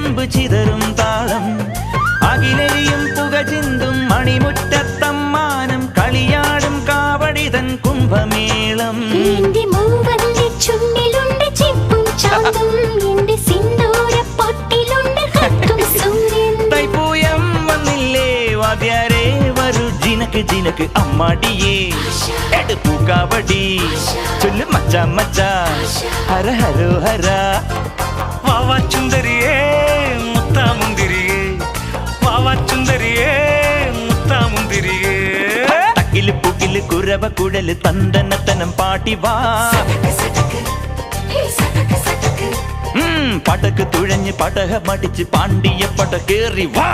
ചെമ്പ് ചിതറും താളം അകിലരിയും പുക ചിന്തും മണിമുറ്റത്തമ്മാനം കളിയാടും കാവടിതൻ കുംഭമേളം തൈപ്പൂയം വന്നില്ലേ വാദ്യാരേ വരൂ ജിനക്ക് ജിനക്ക് അമ്മാടിയേ എടുപ്പൂ കാവടി ചൊല്ലു മച്ചാ മച്ചാ ഹര ഹരോ ഹര വാവാ ചുന്ദരിയേ മുത്താമുന്തിരിയേ വാവാ ചുന്ദരിയേ മുത്താമുന്തിരിയേ തക്കില് പുകില് കുരവ കുഴല് തന്തനത്തനം പാട്ടി വാ പടക്ക് തുഴഞ്ഞ് പടക മടിച്ച് പാണ്ടിയ പട കേറി വാ